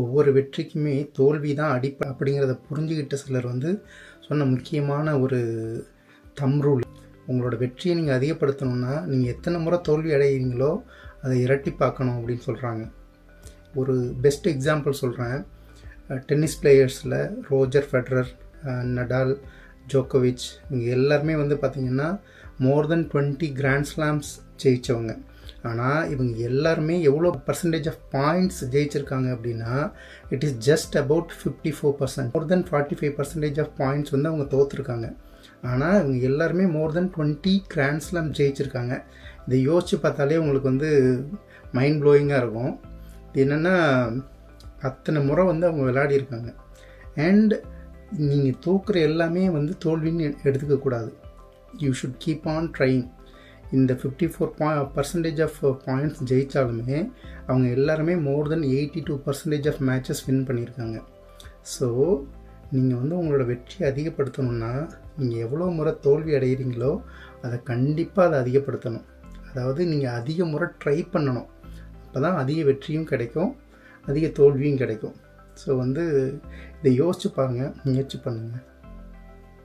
ஒவ்வொரு வெற்றிக்குமே தோல்வி தான் அடிப்படை அப்படிங்கிறத புரிஞ்சுக்கிட்ட சிலர் சொன்ன முக்கியமான ஒரு தம் ரூல். உங்களோட வெற்றியை நீங்கள் அதிகப்படுத்தணும்னா நீங்கள் எத்தனை முறை தோல்வி அடைகிறீங்களோ அதை இரட்டிப்பாக்கணும் அப்படின்னு சொல்கிறாங்க. ஒரு பெஸ்ட் எக்ஸாம்பிள் சொல்கிறேன். டென்னிஸ் பிளேயர்ஸில் ரோஜர் ஃபெடரர், நடால், ஜோக்கோவிச் இவங்க எல்லாருமே பார்த்திங்கன்னா மோர் தென் 20 கிராண்ட் ஸ்லாம்ஸ் ஜெயித்தவங்க. ஆனால் இவங்க எல்லாருமே எவ்வளோ பர்சன்டேஜ் ஆஃப் பாயிண்ட்ஸ் ஜெயிச்சிருக்காங்க அப்படின்னா it is just about 54%. More then 45% of points அவங்க தோற்றுருக்காங்க. ஆனால் இவங்க எல்லாருமே மோர் தென் 20 கிராண்ட் ஸ்லாம் ஜெயிச்சிருக்காங்க. இதை யோசித்து பார்த்தாலே உங்களுக்கு மைண்ட் ப்ளோயிங்காக இருக்கும். இது என்னென்னா அத்தனை முறை அவங்க விளையாடிருக்காங்க. அண்ட் நீங்கள் தோக்குற எல்லாமே தோல்வின்னு எடுத்துக்கக்கூடாது. You should keep on trying. இந்த 54% ஆஃப் பாயிண்ட்ஸ் ஜெயித்தாலுமே அவங்க எல்லாருமே மோர் தென் 82% ஆஃப் மேட்சஸ் வின் பண்ணியிருக்காங்க. ஸோ நீங்கள் உங்களோட வெற்றியை அதிகப்படுத்தணுன்னா நீங்கள் எவ்வளோ முறை தோல்வி அடைகிறீங்களோ அதை கண்டிப்பாக அதை அதிகப்படுத்தணும். அதாவது நீங்கள் அதிக முறை ட்ரை பண்ணணும். அப்போ தான் அதிக வெற்றியும் கிடைக்கும், அதிக தோல்வியும் கிடைக்கும். ஸோ இதை யோசிச்சு பாருங்கள், முயற்சி பண்ணுங்கள்.